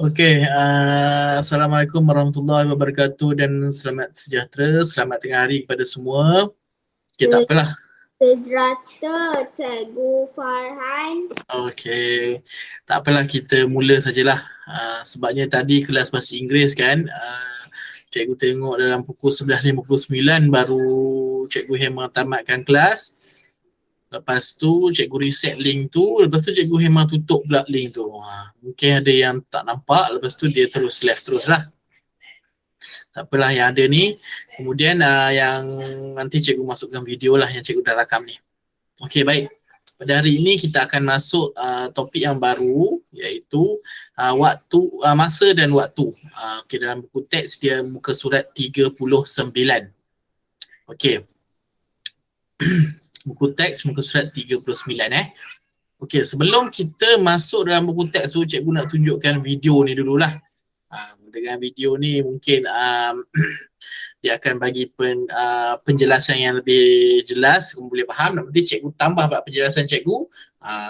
Okey, Assalamualaikum warahmatullahi wabarakatuh dan selamat sejahtera, selamat tengah hari kepada semua. Okey, tak apalah. Sejahtera, Cikgu Farhan. Okey, tak apalah, kita mula sajalah. Sebabnya tadi kelas bahasa Inggeris kan, cikgu tengok dalam pukul 11.59 baru Cikgu Hema tamatkan kelas. Lepas tu cikgu reset link tu, lepas tu cikgu Hema tutup pula link tu. Mungkin ada yang tak nampak, lepas tu dia terus left terus lah. Tak apalah yang ada ni. Kemudian yang nanti cikgu masukkan video lah yang cikgu dah rakam ni. Okey, baik. Pada hari ini kita akan masuk topik yang baru, iaitu masa dan waktu. Okey, dalam buku teks dia muka surat 39. Okey. Buku teks muka surat 39 Okey, sebelum kita masuk dalam buku teks tu, cikgu nak tunjukkan video ni dululah. Dengan video ni mungkin dia akan bagi penjelasan yang lebih jelas, kamu boleh faham. Nanti cikgu tambah pula penjelasan cikgu,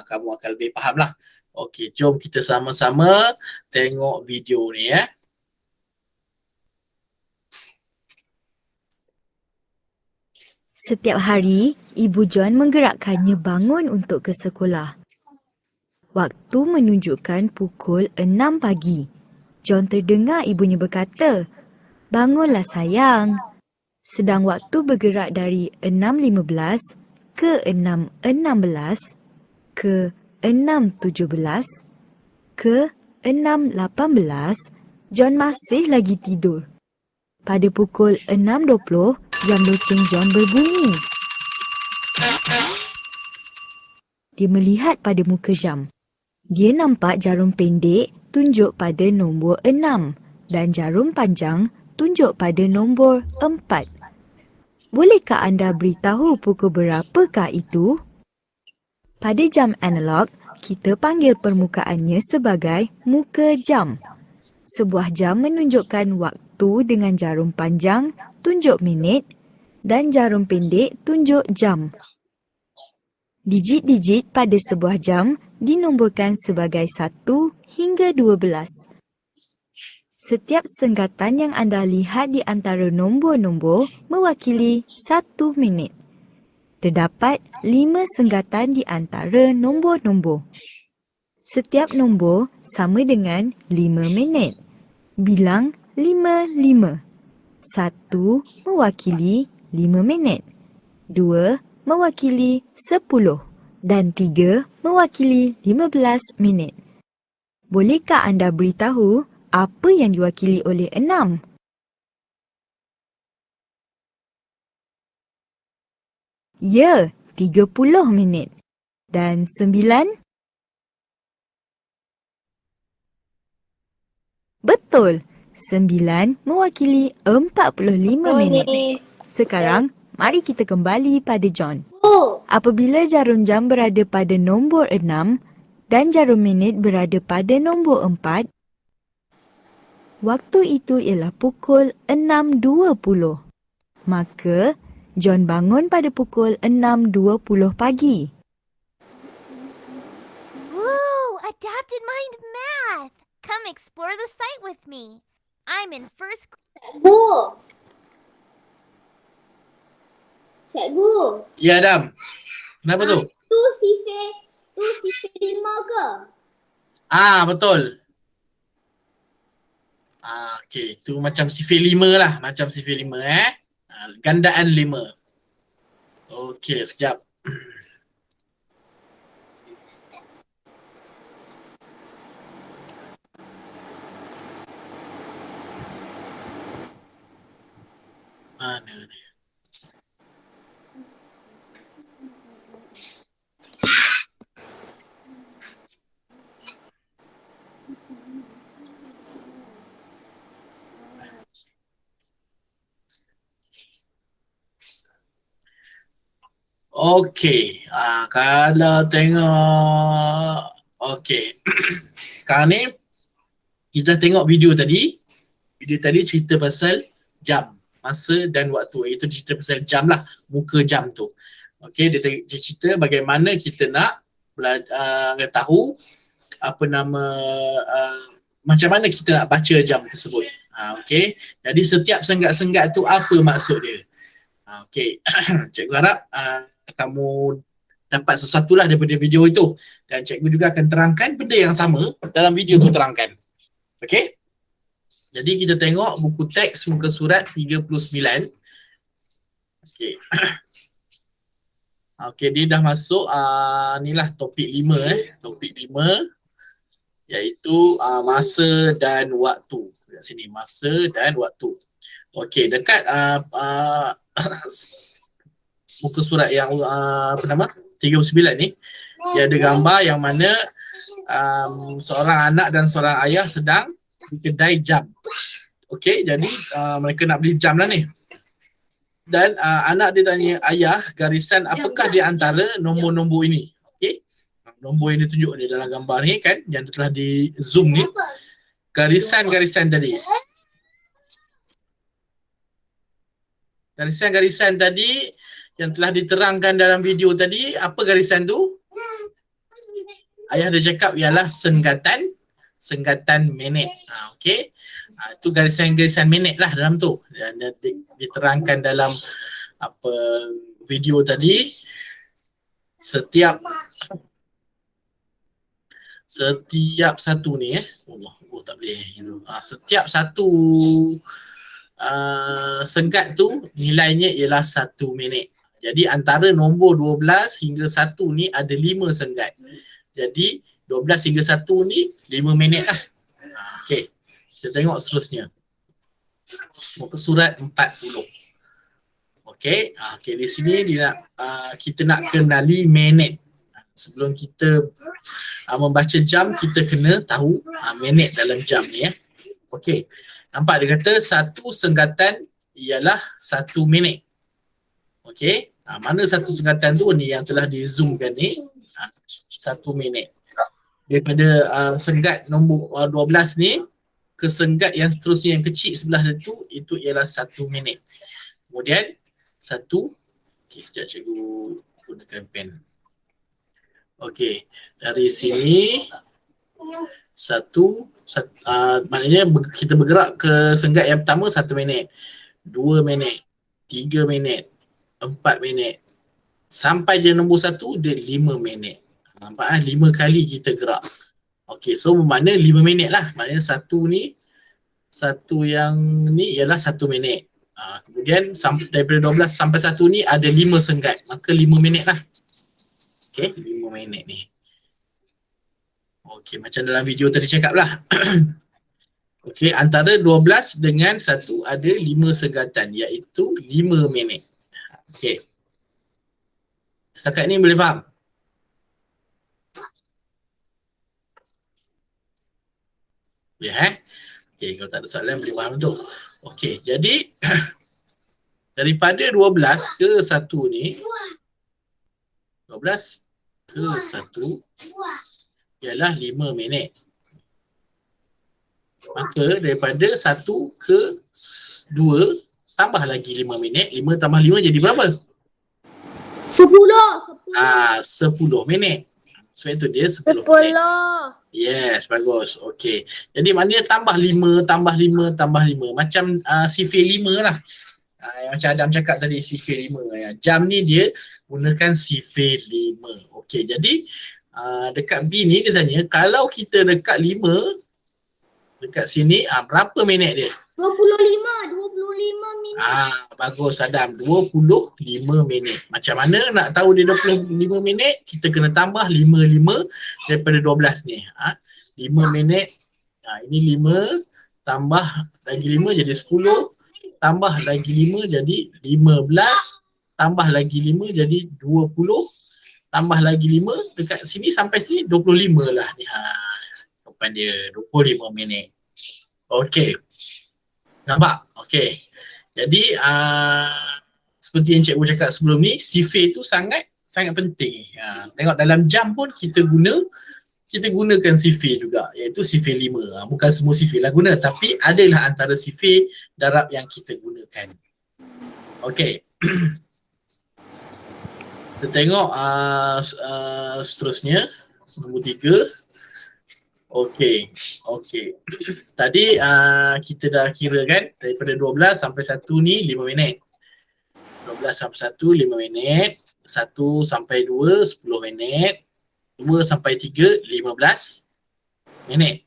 kamu akan lebih faham lah. Okey, jom kita sama-sama tengok video ni ya. Setiap hari, Ibu John menggerakkannya bangun untuk ke sekolah. Waktu menunjukkan pukul 6 pagi. John terdengar ibunya berkata, "Bangunlah sayang." Sedang waktu bergerak dari 6.15 ke 6.16 ke 6.17 ke 6.18, John masih lagi tidur. Pada pukul 6.20, jam loceng John berbunyi. Dia melihat pada muka jam. Dia nampak jarum pendek tunjuk pada nombor 6 dan jarum panjang tunjuk pada nombor 4. Bolehkah anda beritahu pukul berapakah itu? Pada jam analog, kita panggil permukaannya sebagai muka jam. Sebuah jam menunjukkan waktu dengan jarum panjang tunjuk minit dan jarum pendek tunjuk jam. Digit-digit pada sebuah jam dinomborkan sebagai 1 hingga 12. Setiap senggatan yang anda lihat di antara nombor-nombor mewakili 1 minit. Terdapat 5 senggatan di antara nombor-nombor. Setiap nombor sama dengan 5 minit. Bilang 5. 1 mewakili 5 minit. 2 mewakili 10 dan 3 mewakili 15 minit. Bolehkah anda beritahu apa yang diwakili oleh 6? Ya, 30 minit. Dan 9? Betul, 9 mewakili 45 minit. Sekarang, mari kita kembali pada John. Apabila jarum jam berada pada nombor 6 dan jarum minit berada pada nombor 4, waktu itu ialah pukul 6.20. Maka, John bangun pada pukul 6.20 pagi. Woo! Adapted mind math! Come explore the site with me. I'm in first Cikgu. Cikgu. Ya, Adam. Kenapa tu? Tu sifar 5 ke? Betul. Okey, tu macam sifar 5 lah, macam sifar 5 gandaan 5. Okey, sekejap. Mana ni? Okey, kalau tengok, okey. Sekarang ni kita tengok video tadi. Video tadi cerita pasal jam, masa dan waktu. Itu cerita pasal jam lah, muka jam tu. Okey, dia cerita bagaimana kita nak tahu apa nama macam mana kita nak baca jam tersebut. Okey. Jadi setiap senggat-senggat tu apa maksud dia? Okey. Cikgu harap kamu dapat sesuatu lah daripada video itu, dan cikgu juga akan terangkan benda yang sama dalam video tu terangkan. Okey. Jadi kita tengok buku teks muka surat 39. Okey. Okey, dia dah masuk inilah topik 5 topik 5 iaitu masa dan waktu. Dekat sini masa dan waktu. Okey, dekat muka surat yang apa nama 39 ni, dia ada gambar yang mana seorang anak dan seorang ayah sedang di kedai jam. Okey, jadi mereka nak beli jam lah ni. Dan anak dia tanya ayah, garisan apakah di antara nombor-nombor ini? Okey. Nombor yang ditunjuk ni dalam gambar ni kan, yang telah di zoom ni, garisan-garisan tadi. Garisan-garisan tadi yang telah diterangkan dalam video tadi, apa garisan tu? Ayah dia cakap ialah senggatan minit. Okey. Itu garisan-garisan minit lah dalam tu. Dan diterangkan dalam apa video tadi, setiap satu ni tak boleh. Setiap satu senggat tu nilainya ialah 1 minit. Jadi antara nombor 12 hingga 1 ni ada 5 senggat. Jadi 12 hingga 1 ni 5 minit lah. Okey. Kita tengok seterusnya. Muka surat 40. Okey. Okey, di sini dia nak kita nak kenali minit. Sebelum kita membaca jam, kita kena tahu minit dalam jam ni ya. Okey. Nampak dia kata satu senggatan ialah 1 minit. Okey. Mana satu senggatan tu ni yang telah di zoomkan ni? 1 minit. Daripada senggat nombor 12 ni ke senggat yang seterusnya yang kecil sebelah dia tu, itu ialah 1 minit. Kemudian satu, okey, sekejap cikgu gunakan pen. Okey, dari sini maknanya kita bergerak ke senggat yang pertama 1 minit, 2 minit, 3 minit, 4 minit, sampai je nombor 1 dia 5 minit. Nampak 5 kali kita gerak. Okey, so bermakna 5 minit lah. Maknanya satu yang ni ialah 1 minit. Kemudian daripada 12 sampai 1 ni ada 5 senggat. Maka 5 minit lah. Okey, 5 minit ni. Okey, macam dalam video tadi cakap lah. Okey, antara 12 dengan 1 ada 5 senggatan, iaitu 5 minit. Okey. Setakat ni boleh faham? Boleh Okey, kalau tak ada soalan boleh faham tu. Okey, jadi daripada 12 ke 1 ni, 12 ke 1 ialah 5 minit. Maka daripada 1 ke 2 tambah lagi 5 minit, 5 tambah 5 jadi berapa? 10 minit. Sebab itu dia 10 minit. Yes, bagus. Okey. Jadi maknanya tambah 5, tambah 5, tambah 5. Macam sifir 5 lah. Macam Adam cakap tadi, sifir 5. Jam ni dia gunakan sifir 5. Okey, jadi dekat B ni dia tanya, kalau kita dekat 5, dekat sini, berapa minit dia? 25 minit. Bagus Adam, 25 minit. Macam mana nak tahu dia 25 minit? Kita kena tambah 5 daripada 12 ni. 5 minit, ini 5, tambah lagi 5 jadi 10, tambah lagi 5 jadi 15, tambah lagi 5 jadi 20, tambah lagi 5 dekat sini sampai sini 25 lah ni. Depan dia 25 minit. Okey. Nampak? Okey. Jadi seperti yang cikgu cakap sebelum ni, sifir tu sangat penting. Tengok dalam jam pun kita gunakan sifir juga, iaitu sifir 5. Bukan semua sifir lah guna, tapi adalah antara sifir darab yang kita gunakan. Okey. Kita tengok seterusnya, nombor 3. Okey. Tadi kita dah kira kan daripada 12 sampai 1 ni 5 minit. 12 sampai 1 5 minit. 1 sampai 2 10 minit. 2 sampai 3 15 minit.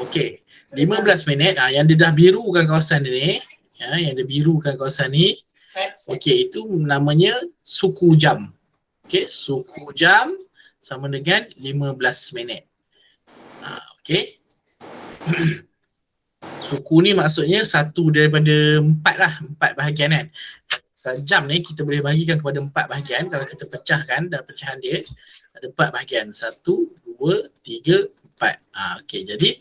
Okey. 15 minit yang dia dah birukan kawasan ni, yang dia birukan kawasan ni. Okey, itu namanya suku jam. Okey, suku jam sama dengan 15 minit. Okey. Suku ni maksudnya satu daripada 4 lah, 4 bahagian kan. Jam ni kita boleh bahagikan kepada 4 bahagian kalau kita pecahkan, dan pecahan dia ada 4 bahagian. 1, 2, 3, 4. Okey, jadi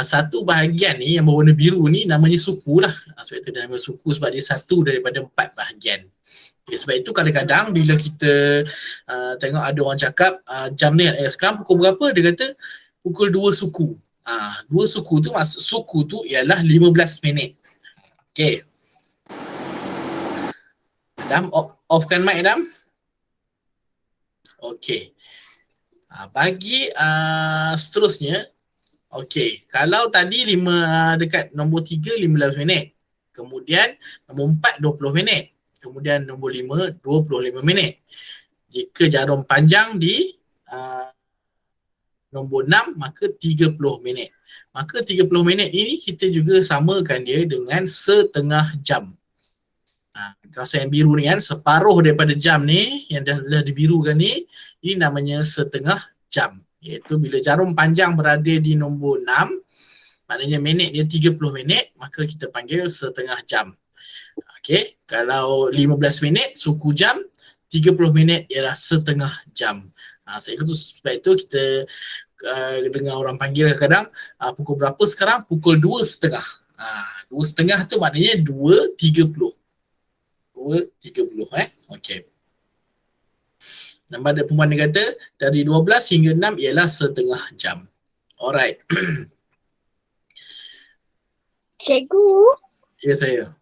satu bahagian ni yang berwarna biru ni namanya suku lah. Sebab itu dia nama suku sebab dia satu daripada 4 bahagian. Okay, sebab itu kadang-kadang bila kita tengok ada orang cakap jam ni sekarang pukul berapa, dia kata pukul 2 suku. 2 suku tu maksud suku tu ialah 15 minit. Okey. Adam, offkan mic Adam. Okey. Bagi seterusnya, okey, kalau tadi dekat nombor 3 15 minit. Kemudian nombor 4 20 minit. Kemudian nombor 5 25 minit. Jika jarum panjang di nombor 6 maka 30 minit. Maka 30 minit ini kita juga samakan dia dengan setengah jam. Kawasan yang biru ni kan, separuh daripada jam ni yang dah dibirukan ni, ini namanya setengah jam. Iaitu bila jarum panjang berada di nombor 6, maknanya minit dia 30 minit, maka kita panggil setengah jam. Okey, kalau 15 minit suku jam, 30 minit ialah setengah jam. Sebab itu kita dengar orang panggil kadang pukul berapa sekarang? Pukul 2.30. 2.30 tu maknanya 2.30. 2.30 okey. Nombor ada pembuat dia kata dari 12 hingga 6 ialah setengah jam. Alright. Cikgu, Ya saya.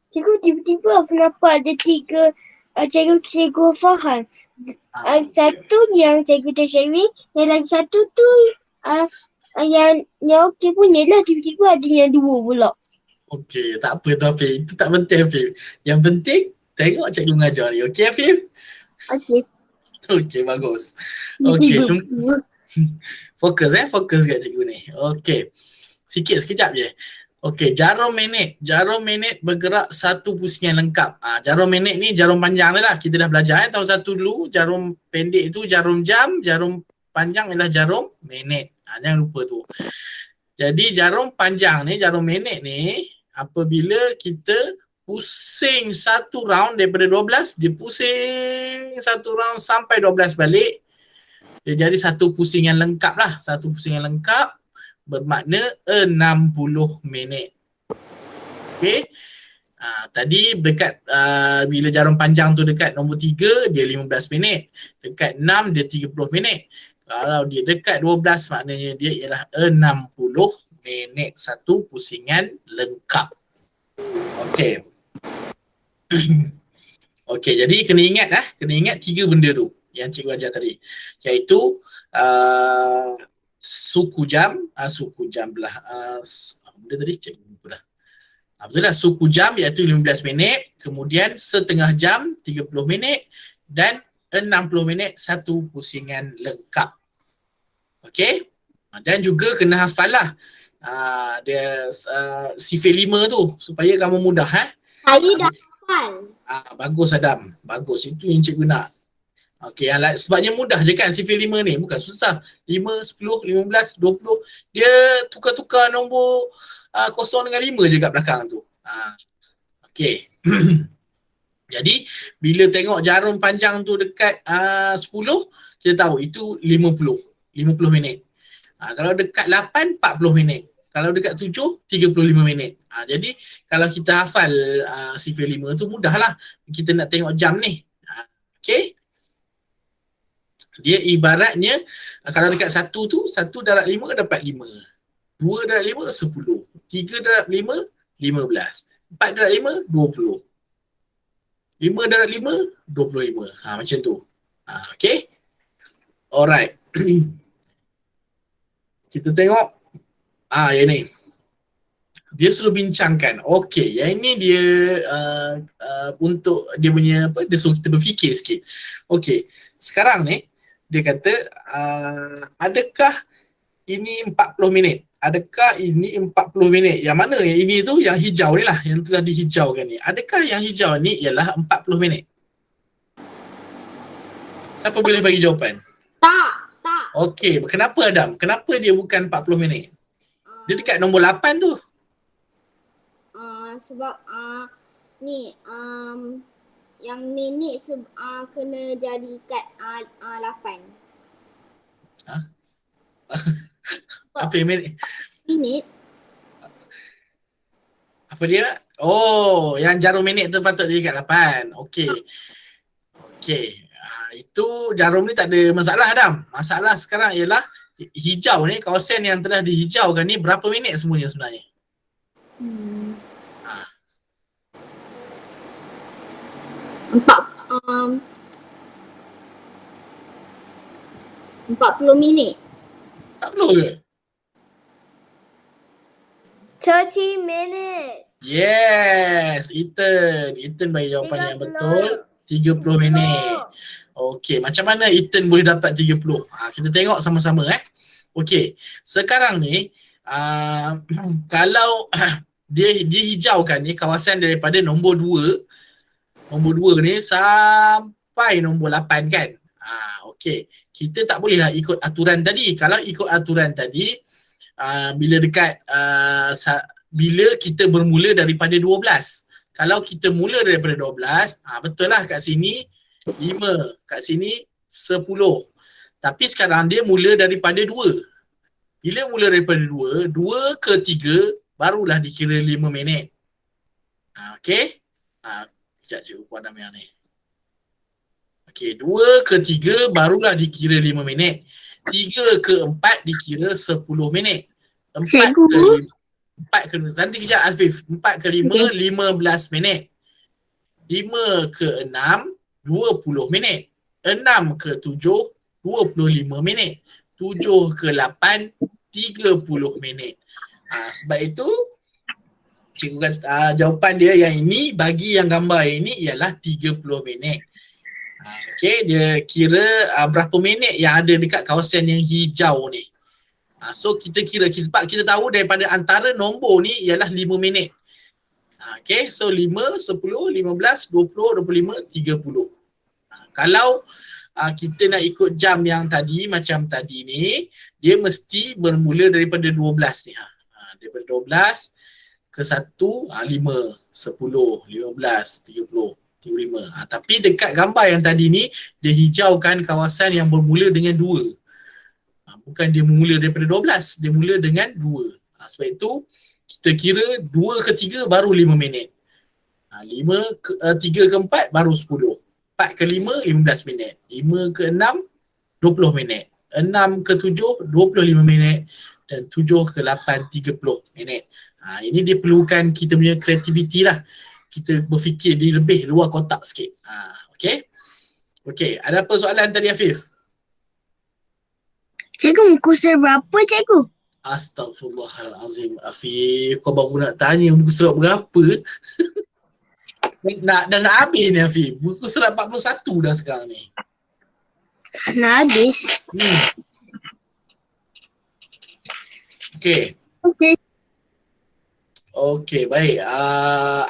cikgu tiba-tiba kenapa ada 3 cikgu Farhan. Satu yang cikgu Tashawi, yang lagi satu tu yang okey punya lah, tiba-tiba ada yang 2 pula. Okey, tak apa tu Afif. Itu tak penting Afif. Yang penting tengok cikgu mengajar ni. Okey Afif? Okey. Okey, bagus. Okey, fokus fokus kat cikgu ni. Okey. Sekejap je. Okey, jarum minit. Jarum minit bergerak satu pusingan lengkap. Jarum minit ni jarum panjang ni lah. Kita dah belajar tahun 1 dulu. Jarum pendek itu jarum jam, jarum panjang ialah jarum minit. Jangan lupa tu. Jadi jarum panjang ni, jarum minit ni, apabila kita pusing satu round daripada 12, dia pusing satu round sampai 12 balik, dia jadi satu pusingan lengkap lah. Satu pusingan lengkap bermakna 60 minit. Okey. Tadi dekat bila jarum panjang tu dekat nombor 3 dia 15 minit. Dekat 6 dia 30 minit. Kalau dia dekat 12 maknanya dia ialah 60 minit satu pusingan lengkap. Okey. Okey, jadi kena ingat 3 benda tu yang cikgu ajar tadi. Iaitu suku jam belah benda tadi cikgu lupa dah. Betul lah, suku jam iaitu 15 minit, kemudian setengah jam 30 minit dan 60 minit satu pusingan lengkap. Okey? Dan juga kena hafal lah dia sifir 5 tu supaya kamu mudah Saya dah hafal. Bagus Adam, bagus, itu yang cikgu nak. Okey, sebabnya mudah je kan sifir 5 ni, bukan susah. 5, 10, 15, 20, dia tukar-tukar nombor 0 dengan 5 je kat belakang tu. Okey. Jadi bila tengok jarum panjang tu dekat 10, kita tahu itu 50 minit. Kalau dekat 8, 40 minit. Kalau dekat 7, 35 minit. Jadi kalau kita hafal sifir 5 tu mudahlah kita nak tengok jam ni. Okey. Dia ibaratnya kalau dekat 1 tu, 1 darab 5 dapat 5. 2 darab 5, 10. 3 darab 5, 15. 4 darab 5, 20. 5 darab 5, 25. Macam tu. Okey. Alright. Kita tengok yang ni. Dia suruh bincangkan. Okey, yang ini dia untuk dia punya apa, dia suruh kita berfikir sikit. Okey, sekarang ni dia kata adakah ini 40 minit? Adakah ini 40 minit? Yang mana yang ini tu, yang hijau ni lah, yang telah dihijaukan ni. Adakah yang hijau ni ialah 40 minit? Siapa boleh bagi jawapan? Tak. Okey, kenapa Adam? Kenapa dia bukan 40 minit? Dia dekat nombor 8 tu. Sebab ni yang minit kena jadi kat 8. Apa yang minit? Minit? Apa dia? Oh, yang jarum minit tu patut dia dekat 8. Okey. Itu jarum ni tak ada masalah Adam. Masalah sekarang ialah hijau ni, kawasan yang telah dihijaukan ni berapa minit semuanya sebenarnya? 40 minit. Tak perlu ke? 30 minutes. Yes, Ethan bagi jawapan yang betul. 30 minit. Okey, macam mana Ethan boleh dapat 30? Kita tengok sama-sama Okey, sekarang ni kalau dia hijaukan ni kawasan daripada nombor 2 ni sampai nombor 8 kan. Okey, kita tak bolehlah ikut aturan tadi. Kalau ikut aturan tadi bila dekat bila kita bermula daripada 12. Kalau kita mula daripada 12, betul lah kat sini 5, kat sini 10. Tapi sekarang dia mula daripada 2. Bila mula daripada 2 ke 3 barulah dikira 5 minit. Okey? Sekejap cikgu padam yang ni. Okey, 2 ke 3 barulah dikira 5 minit. 3 ke 4 dikira 10 minit. 4 ke 5, nanti kejap Afif. 4 ke 5, 15 minit. 5 ke 6, 20 minit. 6 ke 7, 25 minit. 7 ke 8, 30 minit. Sebab itu cikgu kata jawapan dia yang ini bagi yang gambar ini ialah 30 minit. Okey, dia kira berapa minit yang ada dekat kawasan yang hijau ni. So kita kira, kita tahu daripada antara nombor ni ialah 5 minit. Okey, so 5, 10, 15, 20, 25, 30. Kalau kita nak ikut jam yang tadi macam tadi ni, dia mesti bermula daripada 12 ni. Daripada 12 ke 1, 5, 10, 15, 30, 35. Tapi dekat gambar yang tadi ni, dia hijaukan kawasan yang bermula dengan 2. Bukan dia mula daripada 12, dia mula dengan 2. Sebab itu, kita kira 2 ke 3 baru 5 minit. 3 ke 4 baru 10. 4 ke 5, 15 minit. 5 ke 6, 20 minit. 6 ke 7, 25 minit. Dan 7 ke 8, 30 minit. Ini dia perlukan kita punya kreativiti lah. Kita berfikir di lebih luar kotak sikit. Okey? Okey, ada apa soalan tadi Afif? Cikgu, muka surat berapa cikgu? Astaghfirullahalazim Afif, kau baru nak tanya buku surat berapa? Dah nak habis ni Afif. Buku surat 41 dah sekarang ni. Nak habis. Okey. Okey. Okey, baik.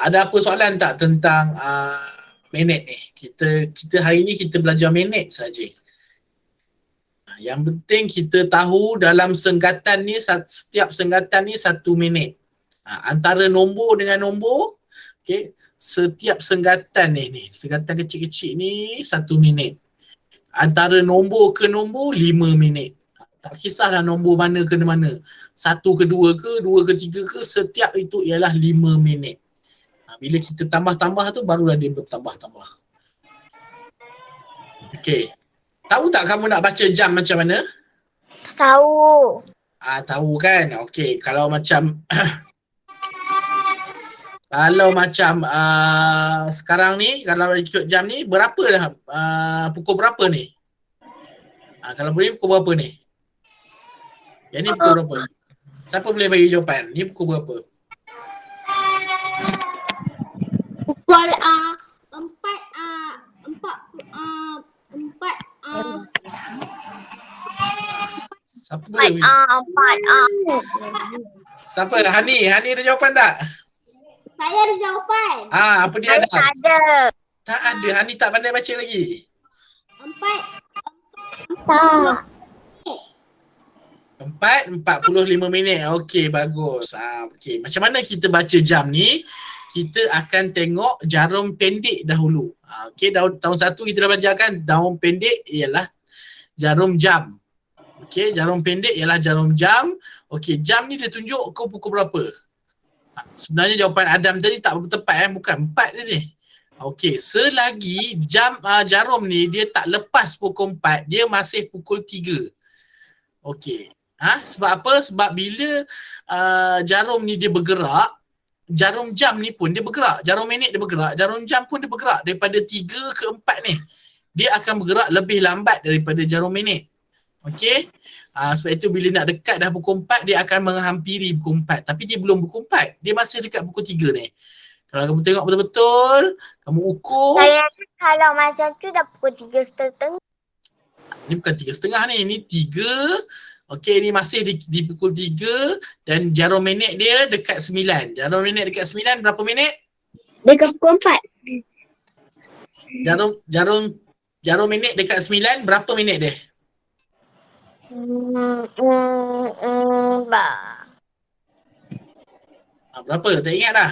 Ada apa soalan tak tentang minit ni? Kita hari ni kita belajar minit saja. Yang penting kita tahu dalam senggatan ni, setiap senggatan ni 1 minit. Antara nombor dengan nombor, okey, setiap senggatan ni, senggatan kecil-kecil ni 1 minit. Antara nombor ke nombor 5 minit. Tak kisahlah nombor mana ke mana. 1 ke 2 ke, 2 ke 3 ke, setiap itu ialah 5 minit. Bila kita tambah-tambah tu barulah dia bertambah-tambah. Okey. Tahu tak kamu nak baca jam macam mana? Tahu. Tahu kan? Okey, kalau macam kalau macam sekarang ni, kalau ikut jam ni, berapa dah? Pukul berapa ni? Kalau boleh pukul berapa ni? Yang ni pukul berapa? Siapa boleh bagi jawapan? Ni pukul berapa? Pukul 4 Siapa boleh? Siapa? Hani ada jawapan tak? saya ada jawapan. Apa dia ada? ada. Tak ada. Hani tak pandai baca lagi. 4:45 minit. Okey, bagus. Okey, macam mana kita baca jam ni? Kita akan tengok jarum pendek dahulu. Okey, tahun 1 kita dah belajar kan, jarum pendek ialah jarum jam. Okey, jarum pendek ialah jarum jam. Okey, jam ni dia tunjuk kau pukul berapa? Sebenarnya jawapan Adam tadi tak berapa tepat bukan 4 dia ni. Okey, selagi jarum ni dia tak lepas pukul 4, dia masih pukul 3. Okey. Sebab apa? Sebab bila jarum ni dia bergerak, jarum jam ni pun dia bergerak, jarum minit dia bergerak, jarum jam pun dia bergerak daripada 3 ke 4 ni. Dia akan bergerak lebih lambat daripada jarum minit. Okey. Sebab itu bila nak dekat dah pukul 4, dia akan menghampiri pukul 4. Tapi dia belum pukul 4. Dia masih dekat pukul 3 ni. Kalau kamu tengok betul-betul, kamu ukur. Kalau macam tu dah pukul 3:30. Ni bukan 3:30 ni. Ni 3. Okey, ni masih di pukul 3 dan jarum minit dia dekat 9. Jarum minit dekat 9 berapa minit? Dekat pukul 4. Jarum minit dekat 9 berapa minit dia? Berapa? Tak ingat dah.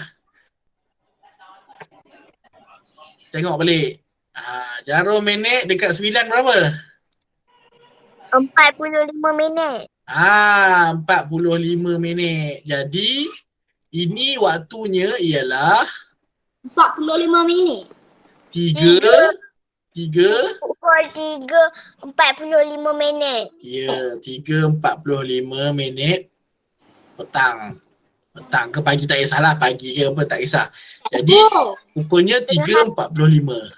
Tengok balik. Jarum minit dekat 9 berapa? 45 minit. 45 minit. Jadi ini waktunya ialah 45 minit. 3 Pukul 3:45 minit. Ya, 3:45 minit petang. Petang ke pagi tak kisahlah, pagi ke apa tak kisah. Jadi pukulnya 3:45.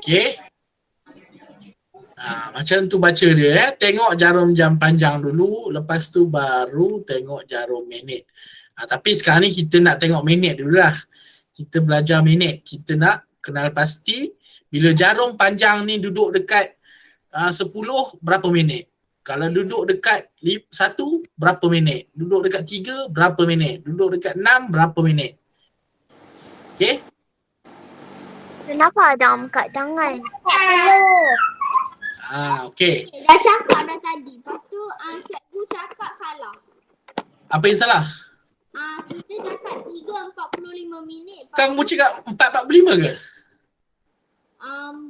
Okey. Macam tu baca dia Tengok jarum jam panjang dulu, lepas tu baru tengok jarum minit. Tapi sekarang ni kita nak tengok minit dulu lah. Kita belajar minit. Kita nak kenal pasti bila jarum panjang ni duduk dekat 10 berapa minit. Kalau duduk dekat 1 berapa minit. Duduk dekat 3 berapa minit. Duduk dekat 6 berapa minit. Okey? Kenapa ada angkat tangan? Okey. Dah cakap dah tadi. Lepas tu cikgu cakap salah. Apa yang salah? Kita cakap 3:45 minit. Kamu cakap 4:45 ke?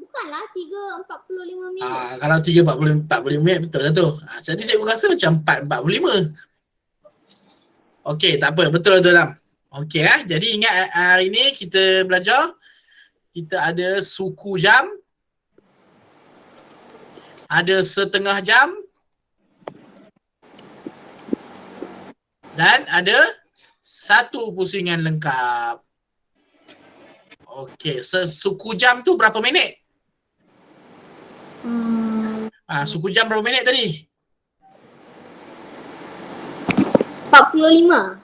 Bukanlah 3:45 minit. Kalau 3:45 minit betul lah tu. Jadi cikgu rasa macam 4:45. Okey, tak apa. Betul lah tu Lam. Okey Jadi ingat hari ni kita belajar. Kita ada suku jam. Ada setengah jam. Dan ada satu pusingan lengkap. Okey, suku jam tu berapa minit? Suku jam berapa minit tadi? 45.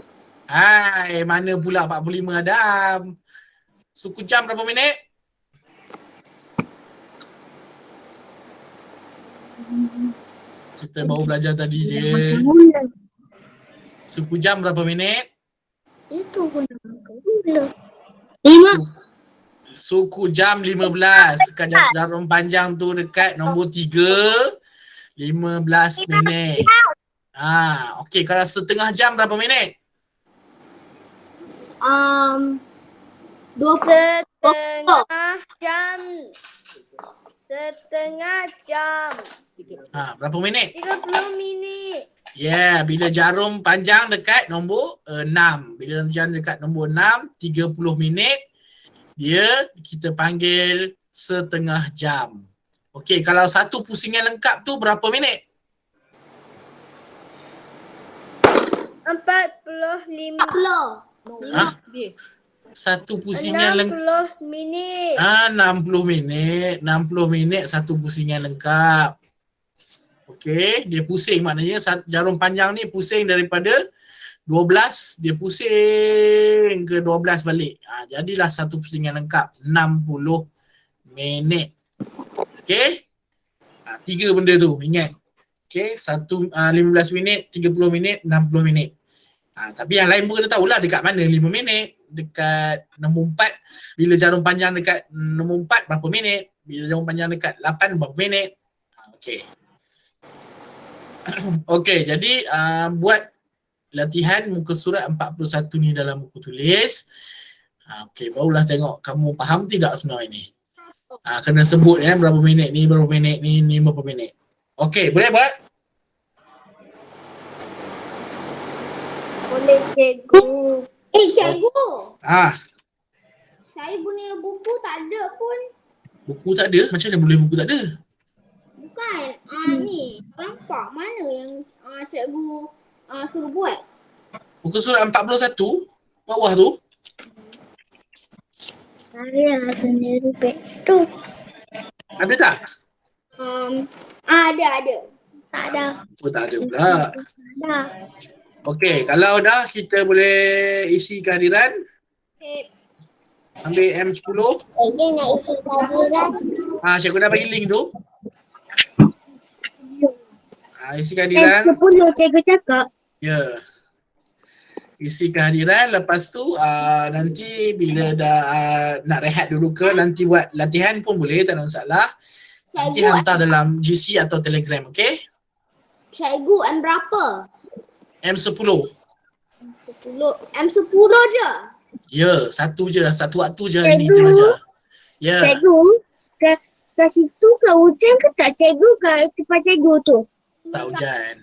Mana pula 45 Adam? Suku jam berapa minit? Kita baru belajar tadi je. Suku jam berapa minit? Itu guna. 5. Suku jam 15. Dekat jarum panjang tu dekat nombor 3. 15 minit. Okey, kalau setengah jam berapa minit? 20. Setengah jam. Berapa minit? 30 minit. Bila jarum panjang dekat nombor 6. Bila jarum dekat nombor 6, 30 minit. Kita panggil setengah jam. Okey, kalau satu pusingan lengkap tu berapa minit? 45. Satu pusingan lengkap. 60 minit. 60 minit. 60 minit satu pusingan lengkap. Okey, dia pusing, maknanya jarum panjang ni pusing daripada 12, dia pusing ke 12 balik. Jadilah satu pusingan lengkap 60 minit. Okey? 3 benda tu, ingat. Okey, 15 minit, 30 minit, 60 minit. Tapi yang lain pun kita tahulah dekat mana 5 minit, dekat nombor 4, bila jarum panjang dekat nombor 4 berapa minit, bila jarum panjang dekat 8 berapa minit. Okey. Okey, jadi buat latihan muka surat 41 ni dalam buku tulis. Okey, barulah tengok kamu faham tidak sebenarnya ni. Kena sebut berapa minit ni, berapa minit ni berapa minit. Okey, boleh buat? Boleh cikgu. Cikgu. Saya punya buku tak ada pun. Buku tak ada? Macam mana boleh buku tak ada? Bukan. Ni. Nampak mana yang cikgu suruh buat. Muka surat 41 bawah tu. Saya sendiri tu. Ada tak? Ada. Tak ada. Oh, tak ada pula. Dah. Okey, kalau dah kita boleh isi kehadiran. Ambil M10. Dia nak isi kehadiran. Cikgu dah bagi link tu. Isi kehadiran. M10 cikgu cakap. Ya. Isi kehadiran, lepas tu nanti bila dah nak rehat dulu ke, nanti buat latihan pun boleh, tak ada masalah. Nanti hantar dalam GC atau Telegram, okey? Cikgu M berapa? M10. M10 je? Ya, satu je, satu waktu je hari ni kita belajar. Ya. Cikgu, kat situ kat hujan ke tak cikgu kat tempat cikgu tu? Tak hujan.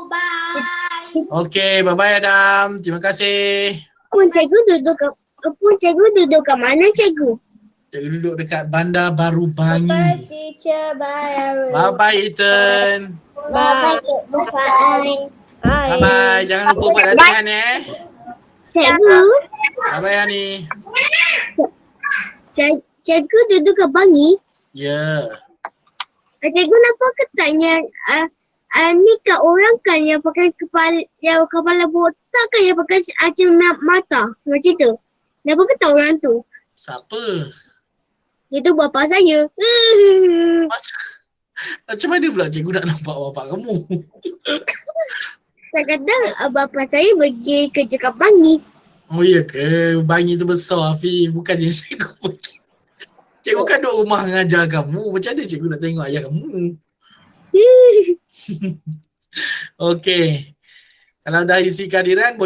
Bye. Okey, bye-bye Adam. Terima kasih. Pun cikgu duduk kat mana cikgu? Cikgu duduk dekat Bandar Baru Bangi. Teacher, bye. Bye-bye Ethan. Bye cikgu Faiz. Bye-bye. Jangan lupa buat latihan Cikgu, Bye-bye Hani. cikgu duduk kat Bangi. Ya. Cikgu nampak ke taknya ni kat orang kan yang pakai kepala botak kan yang pakai mata macam tu. Nampak ke tak orang tu? Siapa? Itu bapa saya. Macam mana pula cikgu nak nampak bapak kamu? Kadang-kadang bapa saya pergi kerja kat Bangi. Oh iya ke? Bangi tu besar Hafiz. Bukannya cikgu pergi. Cikgu kan duduk rumah mengajar kamu. Macam mana cikgu nak tengok ayah kamu? Okey. Kalau dah isi kehadiran